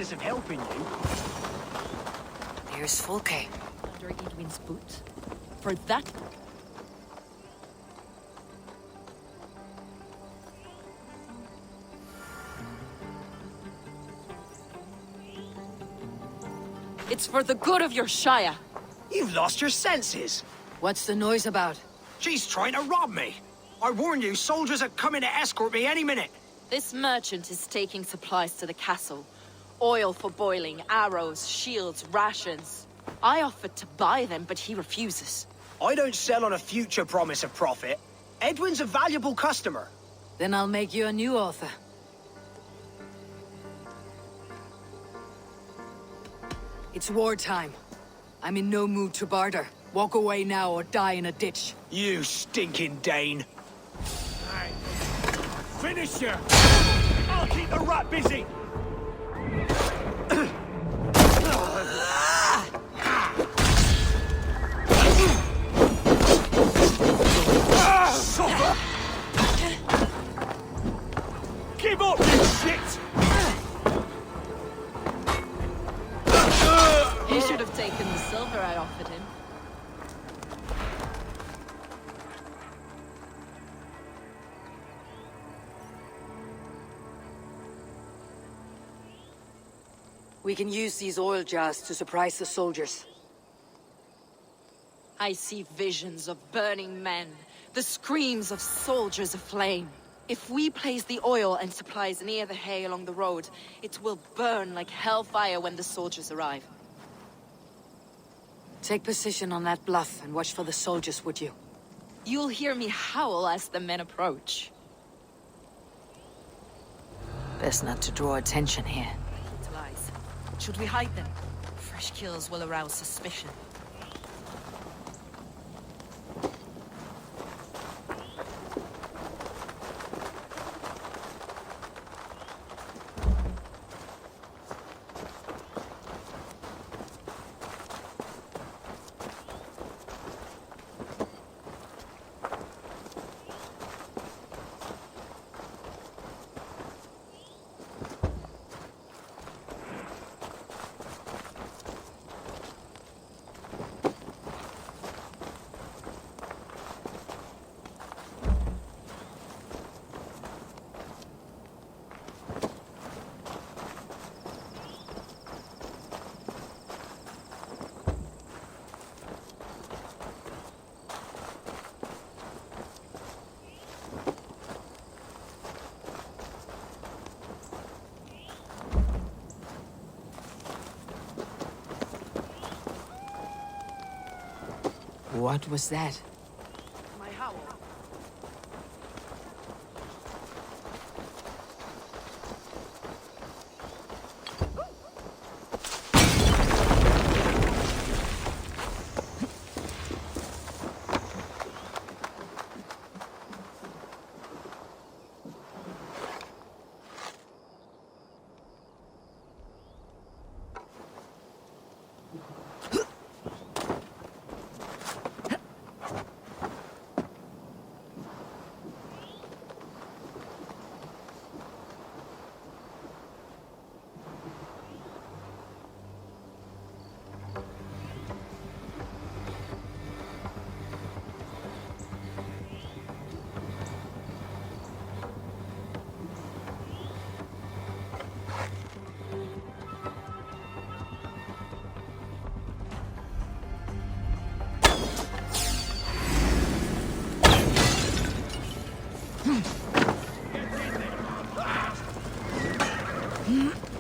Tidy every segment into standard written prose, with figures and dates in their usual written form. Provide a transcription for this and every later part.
business of helping you. There's Fulke. Under Edwin's boot. For that... It's for the good of your Shire. You've lost your senses. What's the noise about? She's trying to rob me. I warn you, soldiers are coming to escort me any minute. This merchant is taking supplies to the castle. Oil for boiling, arrows, shields, rations. I offered to buy them, but he refuses. I don't sell on a future promise of profit. Edwin's a valuable customer. Then I'll make you a new author. It's wartime. I'm in no mood to barter. Walk away now or die in a ditch. You stinking Dane. Hey. Finish you! I'll keep the rat busy! Suffer! Give up, you shit! He should have taken the silver I offered him. We can use these oil jars to surprise the soldiers. I see visions of burning men, the screams of soldiers aflame. If we place the oil and supplies near the hay along the road, it will burn like hellfire when the soldiers arrive. Take position on that bluff and watch for the soldiers, would you? You'll hear me howl as the men approach. Best not to draw attention here. It lies. Should we hide them? Fresh kills will arouse suspicion. What was that? My howl.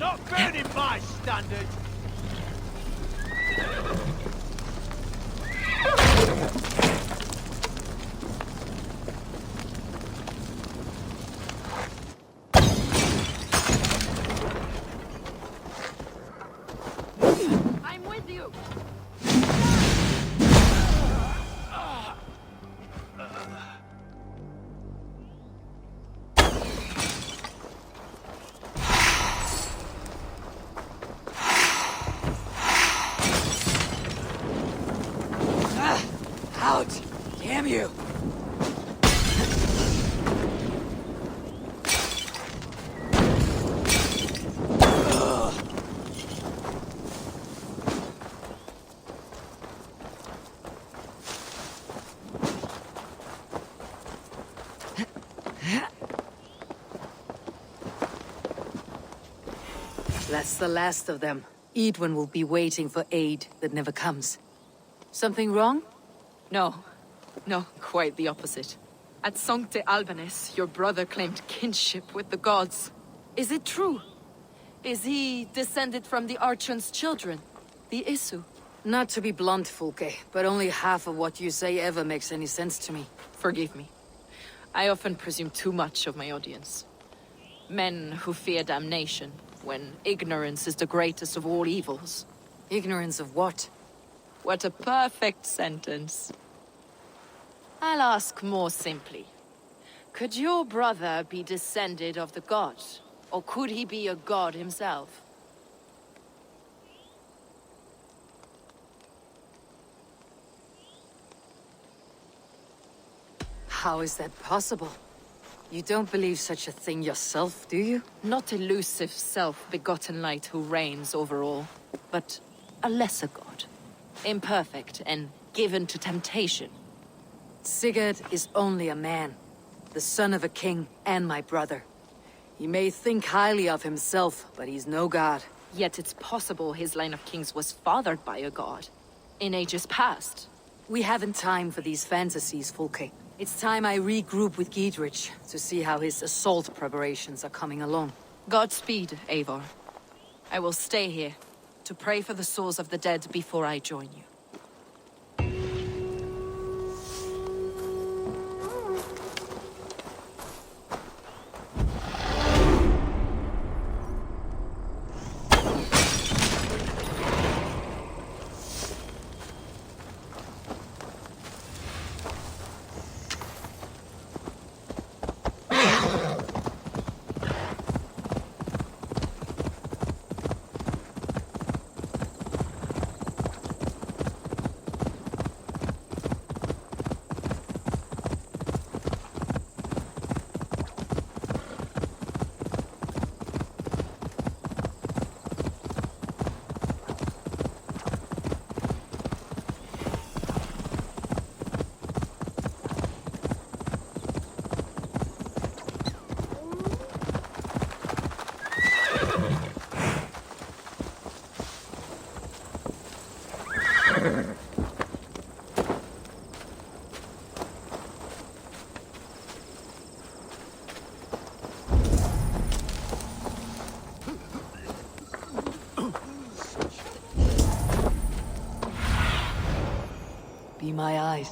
Not burning my standard! I'm with you. Out! Damn you! That's the last of them. Edwin will be waiting for aid that never comes. Something wrong? No. No, quite the opposite. At Sancte Albanus, your brother claimed kinship with the gods. Is it true? Is he descended from the Archon's children? The Isu? Not to be blunt, Fulke, but only half of what you say ever makes any sense to me. Forgive me. I often presume too much of my audience. Men who fear damnation, when ignorance is the greatest of all evils. Ignorance of what? What a perfect sentence. I'll ask more simply. Could your brother be descended of the god? Or could he be a god himself? How is that possible? You don't believe such a thing yourself, do you? Not elusive self-begotten light who reigns over all, but a lesser god. Imperfect and given to temptation. Sigurd is only a man, the son of a king and my brother. He may think highly of himself, but he's no god. Yet it's possible his line of kings was fathered by a god. In ages past. We haven't time for these fantasies, Fulke. It's time I regroup with Giedrich to see how his assault preparations are coming along. Godspeed, Eivor. I will stay here to pray for the souls of the dead before I join you. Be my eyes.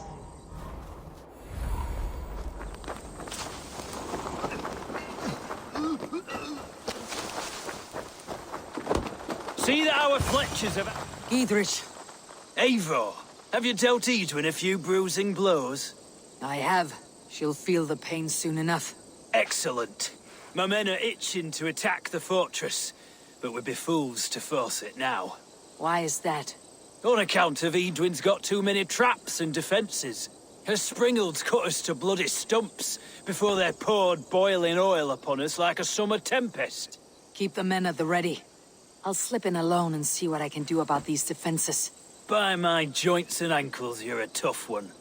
See that our Fletchers have... Giedrich, Eivor, have you dealt Edwin a few bruising blows? I have. She'll feel the pain soon enough. Excellent. My men are itching to attack the fortress, but we'd be fools to force it now. Why is that? On account of Edwin's got too many traps and defences. Her springalds cut us to bloody stumps before they poured boiling oil upon us like a summer tempest. Keep the men at the ready. I'll slip in alone and see what I can do about these defenses. By my joints and ankles, you're a tough one.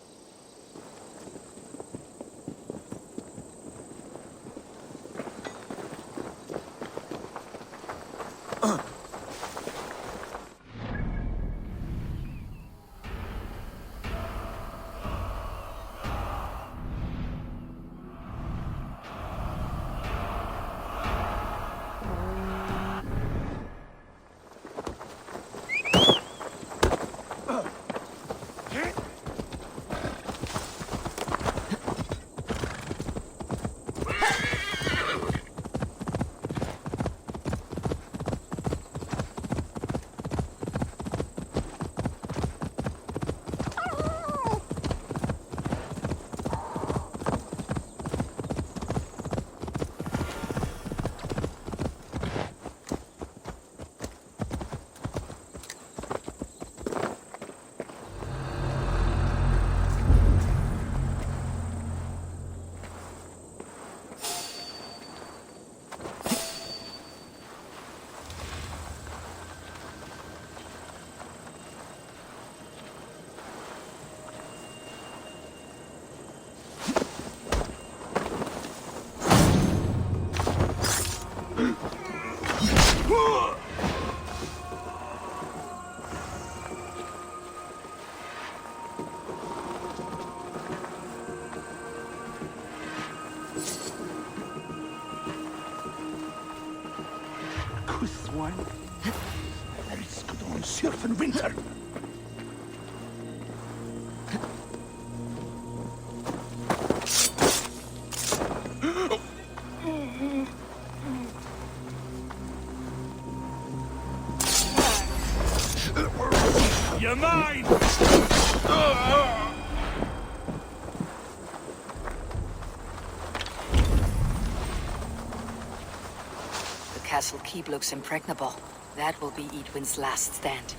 one. Else could on surf in winter. You're mine! The castle keep looks impregnable. That will be Edwin's last stand.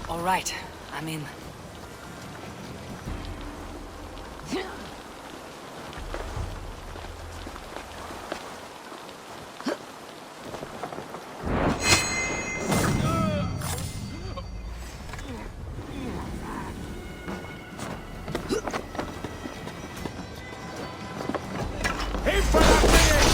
All right, I'm in. Aim for that finish!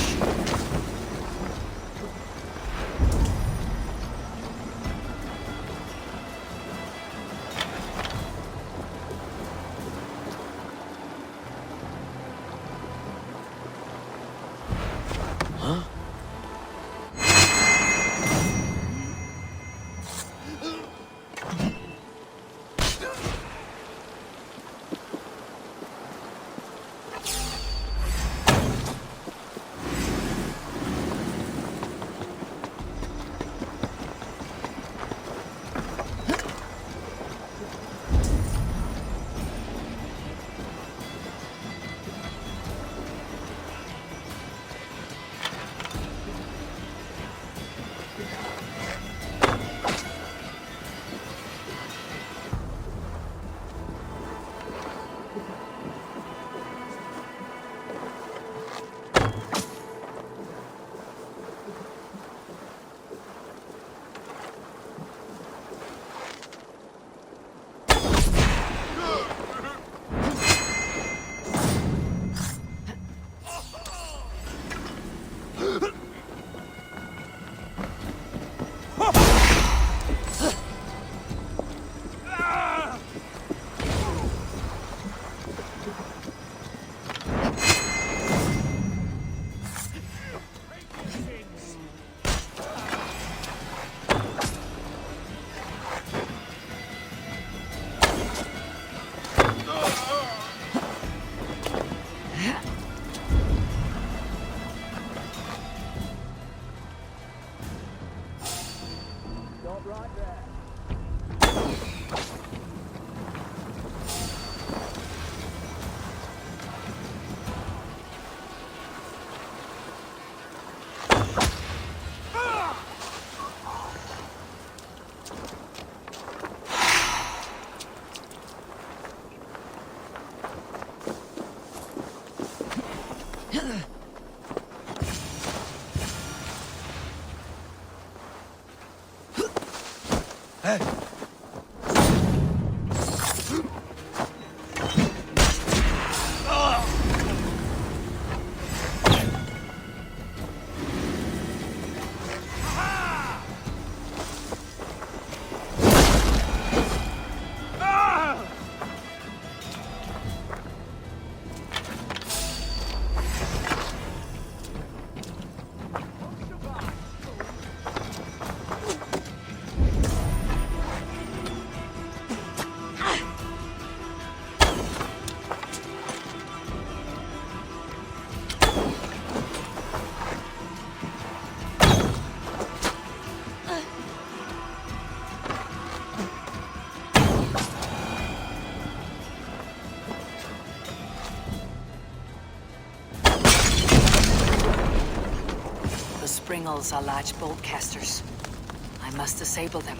tunnels are large bolt casters. I must disable them.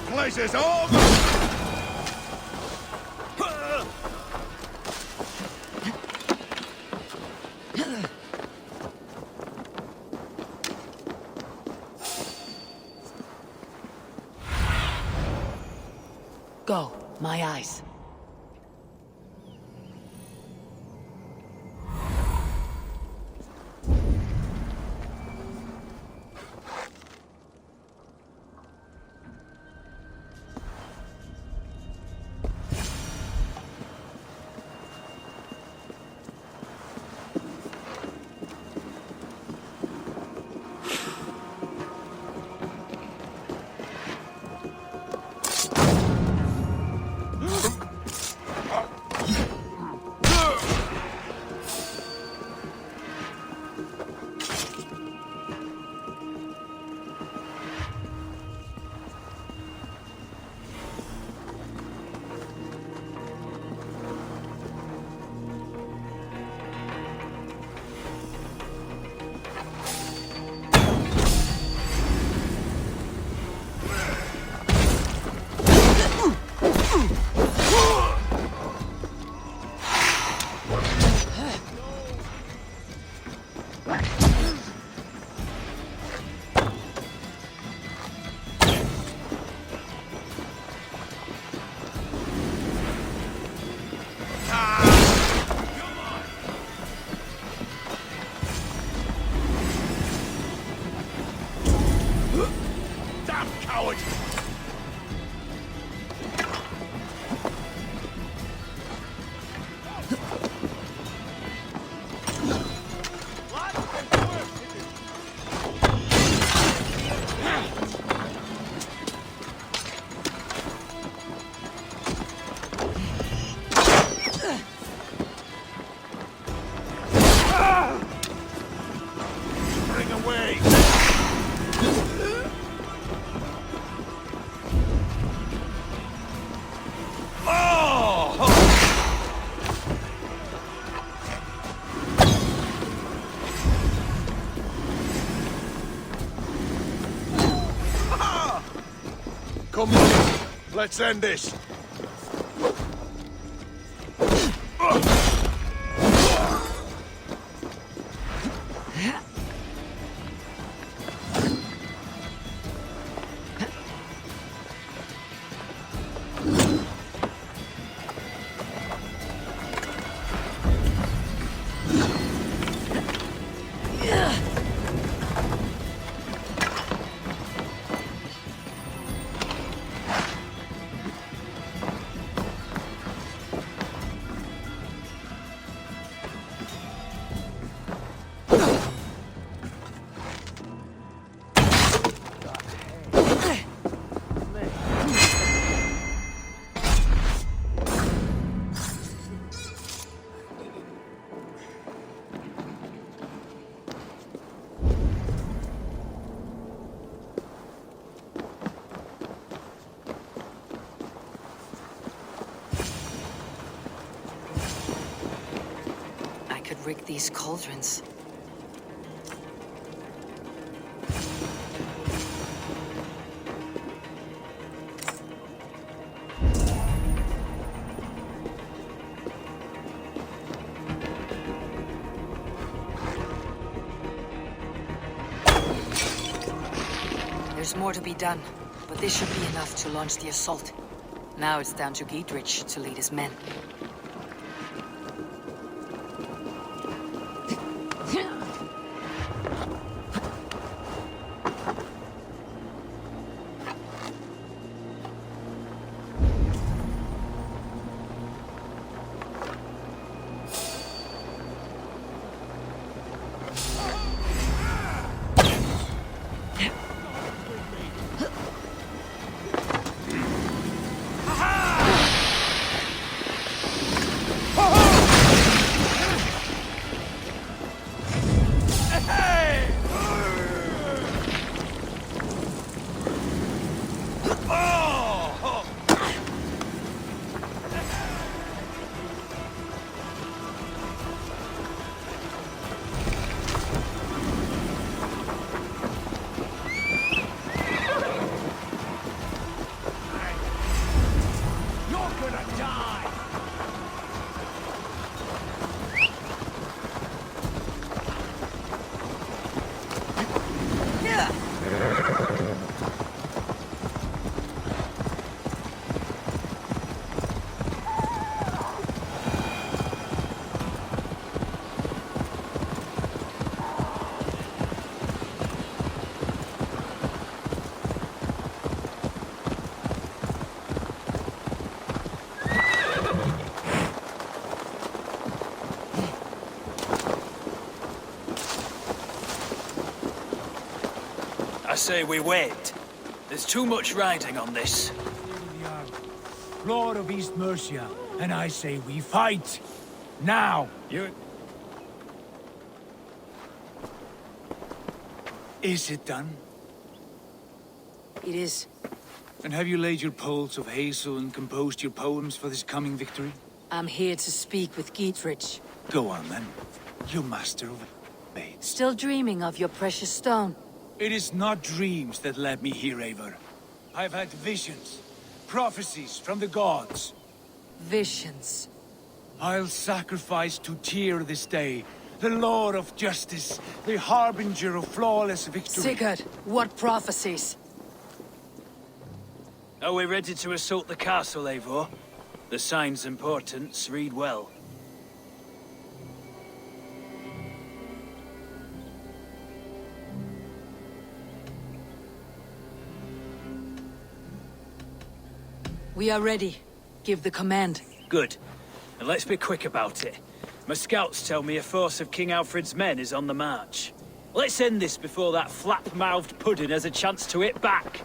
Place is over! Go, my eyes. Come on, let's end this. Rig these cauldrons. There's more to be done, but this should be enough to launch the assault. Now it's down to Giedrich to lead his men. gonna die! I say we wait. There's too much riding on this. Lord of East Mercia, and I say we fight! Now! Is it done? It is. And have you laid your poles of hazel and composed your poems for this coming victory? I'm here to speak with Geatrich. Go on then. You master of maids. Still dreaming of your precious stone? It is not dreams that led me here, Eivor. I've had visions, prophecies from the gods. Visions. I'll sacrifice to Tyr this day, the Lord of Justice, the harbinger of flawless victory. Sigurd, what prophecies? Are we ready to assault the castle, Eivor? The sign's importance, read well. We are ready. Give the command. Good. And let's be quick about it. My scouts tell me a force of King Aelfred's men is on the march. Let's end this before that flap-mouthed pudding has a chance to hit back.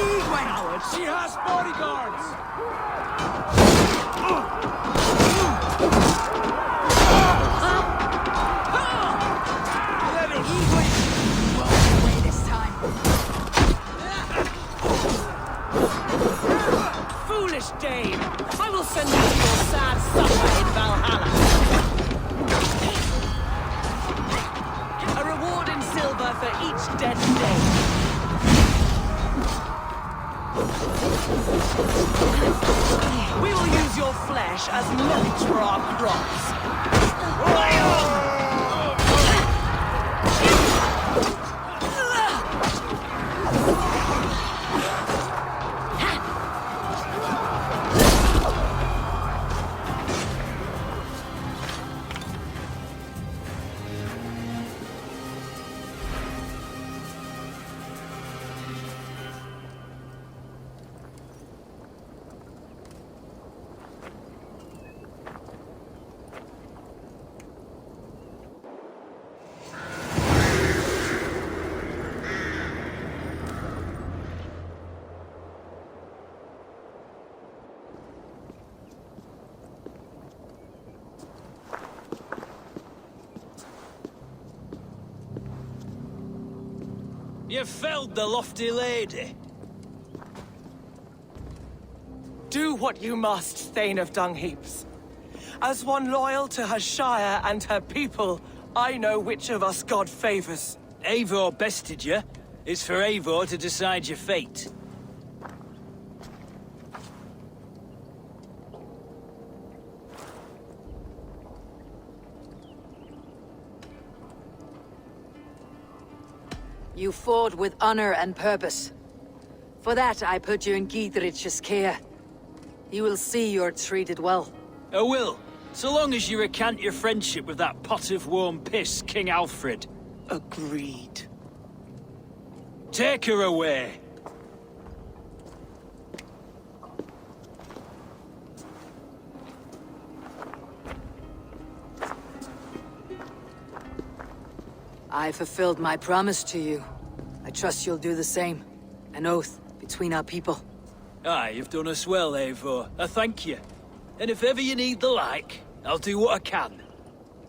Coward, she has bodyguards! Foolish dame! I will send you to your sad supper in Valhalla. A reward in silver for each dead day. We will use your flesh as mulch for our crops. You felled the lofty lady. Do what you must, Thane of Dungheaps. As one loyal to her shire and her people, I know which of us God favors. Eivor bested you. It's for Eivor to decide your fate. You fought with honor and purpose. For that, I put you in Giedrich's care. You will see you're treated well. I will, so long as you recant your friendship with that pot of warm piss, King Aelfred. Agreed. Take her away. I fulfilled my promise to you. I trust you'll do the same. An oath between our people. Aye, you've done us well, Eivor. I thank you. And if ever you need the like, I'll do what I can.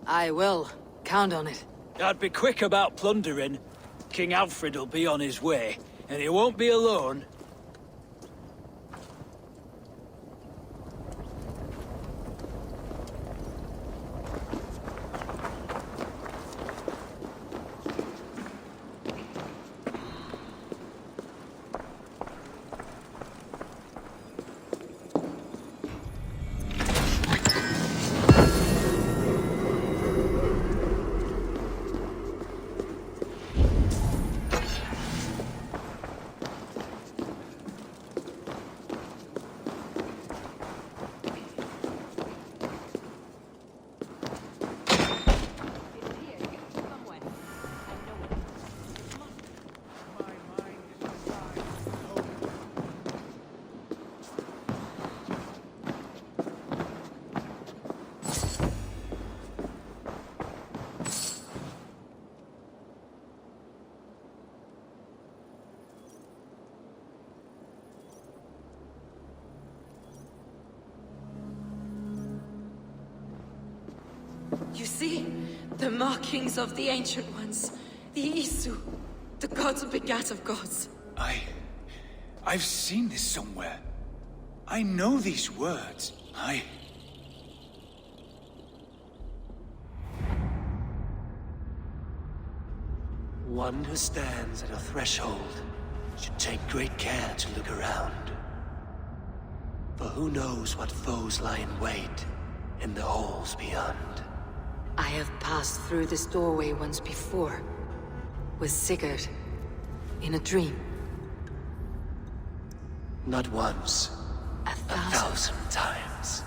I will. Count on it. I'd be quick about plundering. King Aelfred will be on his way, and he won't be alone. You see? The markings of the Ancient Ones. The Isu. The gods begat of gods. I've seen this somewhere. I know these words. One who stands at a threshold should take great care to look around. For who knows what foes lie in wait in the halls beyond. I have passed through this doorway once before. With Sigurd. In a dream. Not once, A a thousand. 1,000 times.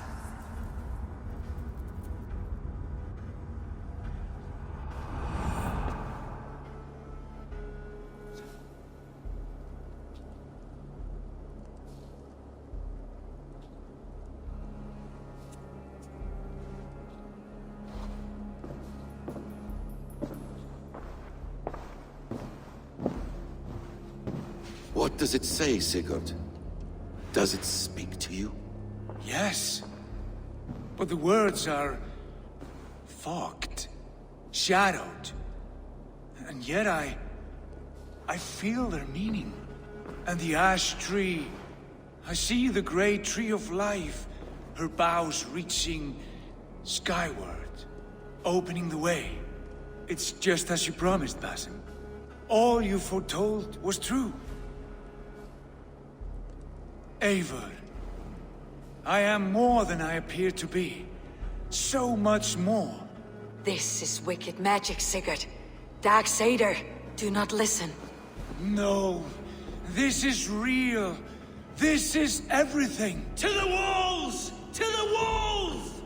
What What does it say, Sigurd? Does it speak to you? Yes. But the words are... fogged. Shadowed. And yet I feel their meaning. And the ash tree... I see the great tree of life, her boughs reaching skyward, opening the way. It's just as you promised, Basim. All you foretold was true. Eivor, I am more than I appear to be. So much more. This is wicked magic, Sigurd. Dark Seder, do not listen. No, this is real. This is everything! To the walls! To the walls!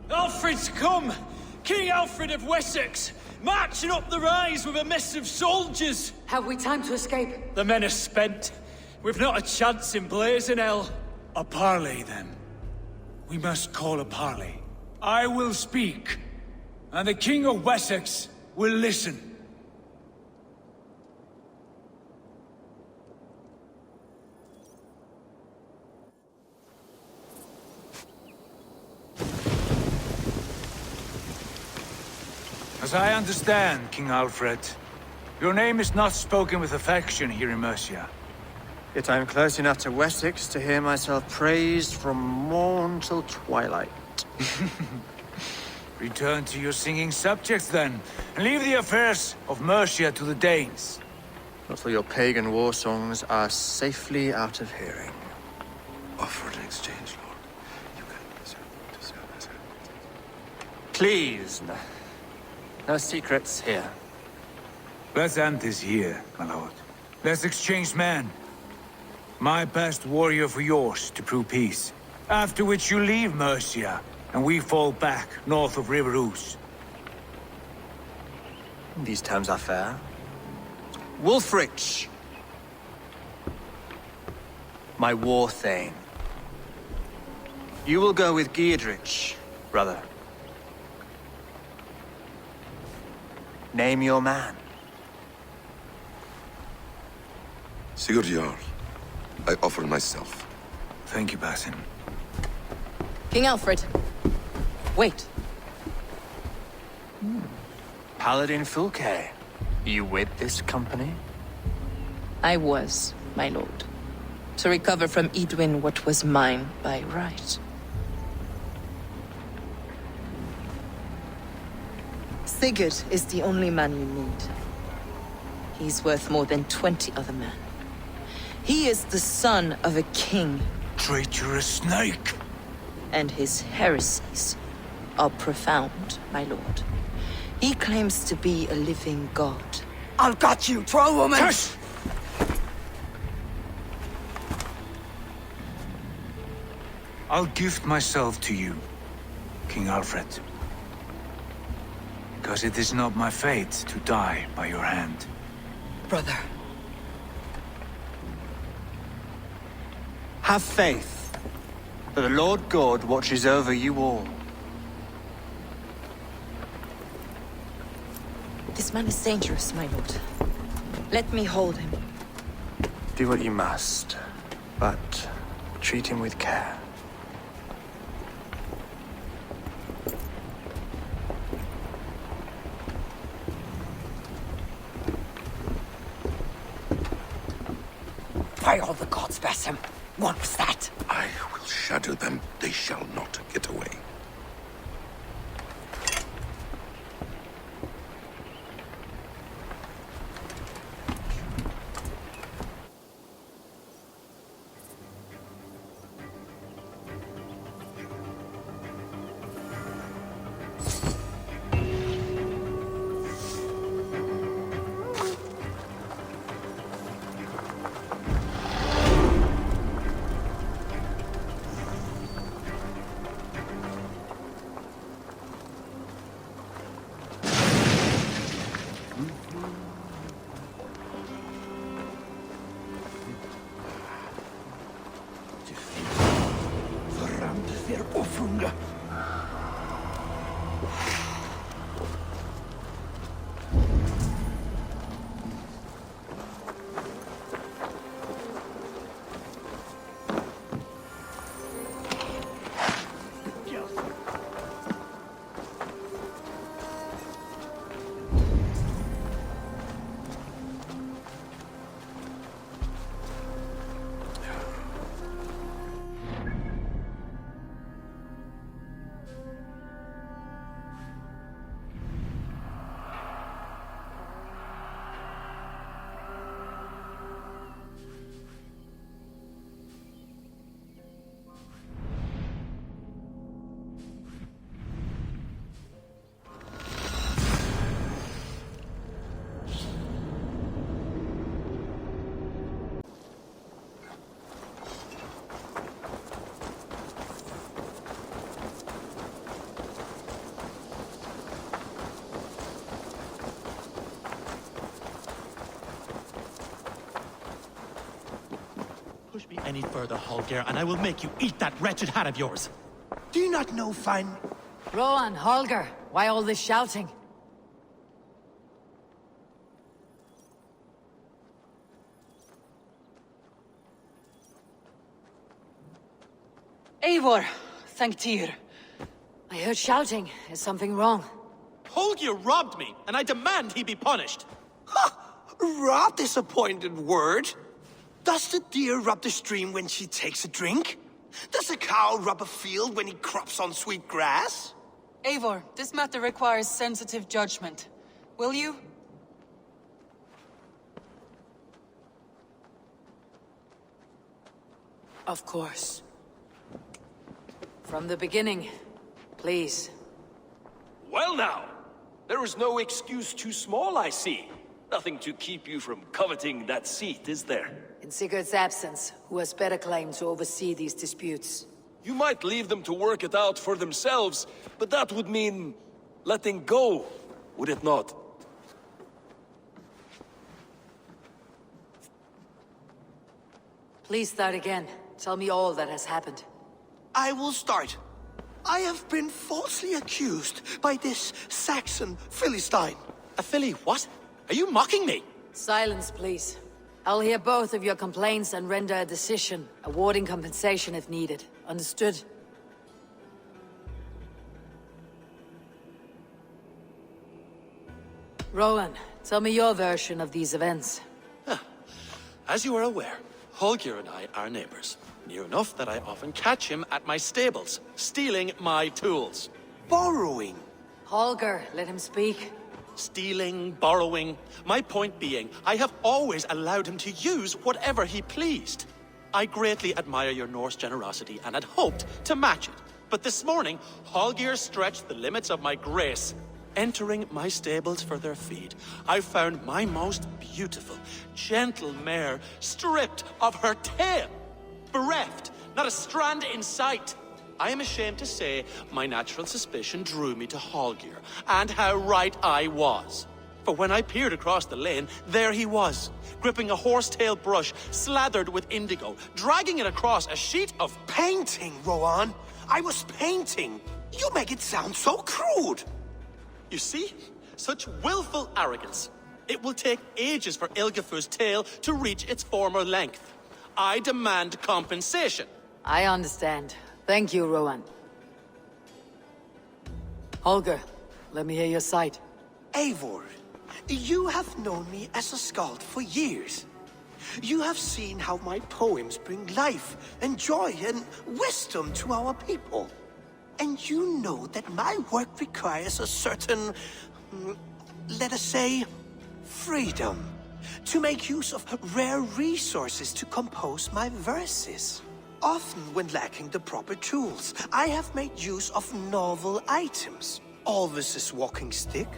Alfred's come! King Aelfred of Wessex! Marching up the rise with a mess of soldiers! Have we time to escape? The men are spent. We've not a chance in blazing hell. A parley, then. We must call a parley. I will speak, and the King of Wessex will listen. As I understand, King Aelfred, your name is not spoken with affection here in Mercia. Yet I am close enough to Wessex to hear myself praised from morn till twilight. Return to your singing subjects, then, and leave the affairs of Mercia to the Danes. Not till your pagan war songs are safely out of hearing. Offer an exchange, Lord. You can... Please, no secrets here. Let's end this here, my lord. Let's exchange men. My best warrior for yours to prove peace. After which you leave Mercia, and we fall back north of River Ouse. These terms are fair. Wulfrich! My war thane. You will go with Geodrich, brother. Name your man. Sigurd Jarl, I offer myself. Thank you, Basim. King Aelfred. Wait. Paladin Fulke. You with this company? I was, my lord. To recover from Edwin what was mine by right. Sigurd is the only man you need. He's worth more than 20 other men. He is the son of a king. Traitorous snake! And his heresies are profound, my lord. He claims to be a living god. I'll got you, troll woman! Tush! I'll gift myself to you, King Aelfred. Because it is not my fate to die by your hand. Brother. Have faith, for the Lord God watches over you all. This man is dangerous, my lord. Let me hold him. Do what you must, but treat him with care. By all the gods, Basim. What was that? I will shadow them. They shall not get away. push me any further, Holger, and I will make you eat that wretched hat of yours. Do you not know fine... Rowan, Holger, why all this shouting? Eivor, thank Tyr. I heard shouting. Is something wrong? Holger robbed me, and I demand he be punished. Robbed is a pointed word. Does the deer rub the stream when she takes a drink? Does a cow rub a field when he crops on sweet grass? Eivor, this matter requires sensitive judgment. Will you? Of course. From the beginning, please. Well now, there is no excuse too small, I see. Nothing to keep you from coveting that seat, is there? In Sigurd's absence, who has better claim to oversee these disputes? You might leave them to work it out for themselves, but that would mean letting go, would it not? Please start again. Tell me all that has happened. I will start. I have been falsely accused by this Saxon Philistine. A Philly what? Are you mocking me? Silence, please. I'll hear both of your complaints and render a decision, awarding compensation if needed. Understood? Rowan, tell me your version of these events. As you are aware, Holger and I are neighbors. Near enough that I often catch him at my stables, stealing my tools. Borrowing. Holger, let him speak. Stealing, borrowing. My point being, I have always allowed him to use whatever he pleased. I greatly admire your Norse generosity and had hoped to match it. But this morning, Holger stretched the limits of my grace. Entering my stables for their feed, I found my most beautiful, gentle mare stripped of her tail. Bereft, not a strand in sight. I am ashamed to say my natural suspicion drew me to Holger, and how right I was. For when I peered across the lane, there he was, gripping a horsetail brush slathered with indigo, dragging it across a sheet of... Painting, Rowan. I was painting. You make it sound so crude. You see? Such willful arrogance. It will take ages for Ilgafur's tail to reach its former length. I demand compensation. I understand. Thank you, Rowan. Holger, let me hear your side. Eivor, you have known me as a skald for years. You have seen how my poems bring life and joy and wisdom to our people. And you know that my work requires a certain, let us say, freedom, to make use of rare resources to compose my verses. Often when lacking the proper tools, I have made use of novel items. Alvis's walking stick,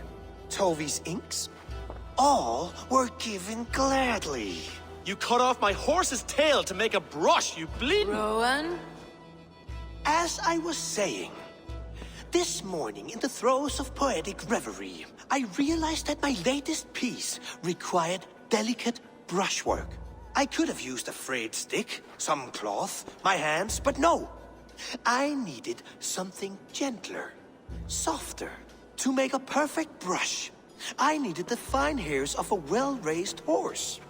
Tovi's inks, all were given gladly. You cut off my horse's tail to make a brush, you bleeding... Rowan? As I was saying, this morning in the throes of poetic reverie, I realized that my latest piece required delicate brushwork. I could have used a frayed stick, some cloth, my hands, but no. I needed something gentler, softer. To make a perfect brush, I needed the fine hairs of a well-raised horse.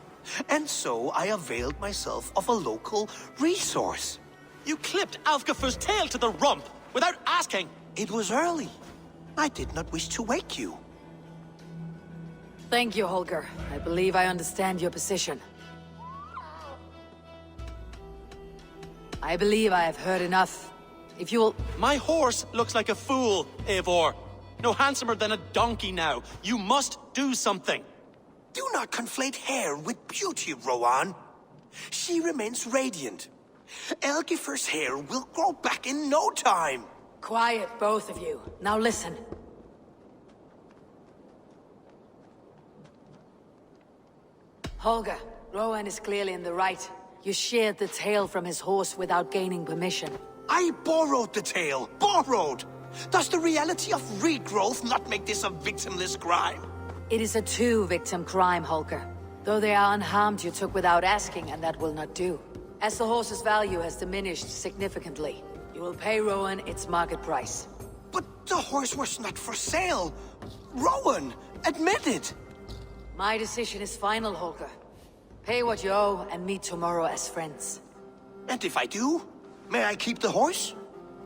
And so I availed myself of a local resource. You clipped Alfgafur's tail to the rump, without asking. It was early. I did not wish to wake you. Thank you, Holger. I believe I understand your position. I believe I have heard enough. If you'll... My horse looks like a fool, Eivor. No handsomer than a donkey now. You must do something. Do not conflate hair with beauty, Rowan. She remains radiant. Elgifur's hair will grow back in no time. Quiet, both of you. Now listen. Holger, Rowan is clearly in the right. You sheared the tail from his horse without gaining permission. I borrowed the tail. Borrowed! Does the reality of regrowth not make this a victimless crime? It is a two-victim crime, Holger. Though they are unharmed, you took without asking, and that will not do. As the horse's value has diminished significantly, you will pay Rowan its market price. But the horse was not for sale. Rowan, admit it. My decision is final, Fulke. Pay what you owe and meet tomorrow as friends. And if I do, may I keep the horse?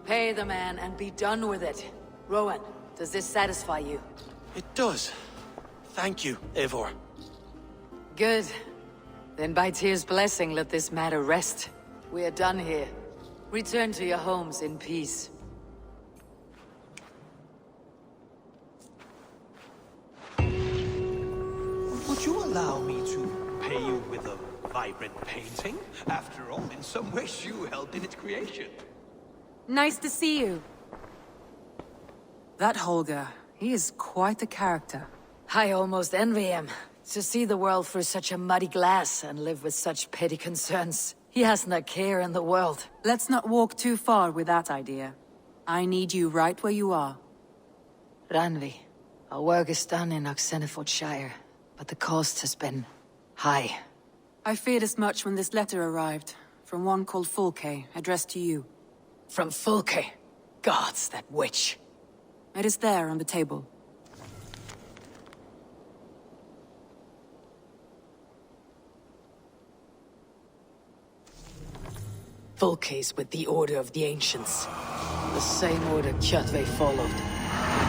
Pay the man and be done with it. Rowan, does this satisfy you? It does. Thank you, Eivor. Good. Then by Tyr's blessing, let this matter rest. We are done here. Return to your homes in peace. Would you allow me to pay you with a vibrant painting? After all, in some ways you helped in its creation. Nice to see you. That Holger, he is quite a character. I almost envy him. To see the world through such a muddy glass and live with such petty concerns. He hasn't a care in the world. Let's not walk too far with that idea. I need you right where you are. Randvi, our work is done in Oxenfordshire, but the cost has been high. I feared as much when this letter arrived, from one called Fulke, addressed to you. From Fulke? Gods, that witch. It is there on the table. Fulke is with the Order of the Ancients. The same order Kjotve followed.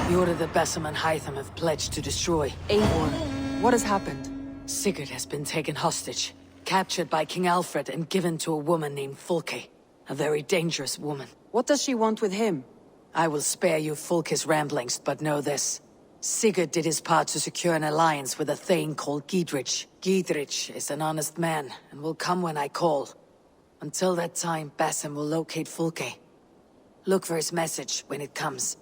The order that Basim and Hytham have pledged to destroy. Eivor, what has happened? Sigurd has been taken hostage, captured by King Aelfred and given to a woman named Fulke. A very dangerous woman. What does she want with him? I will spare you Fulke's ramblings, but know this. Sigurd did his part to secure an alliance with a thane called Gidrich. Gidrich is an honest man, and will come when I call. Until that time, Basim will locate Fulke. Look for his message when it comes.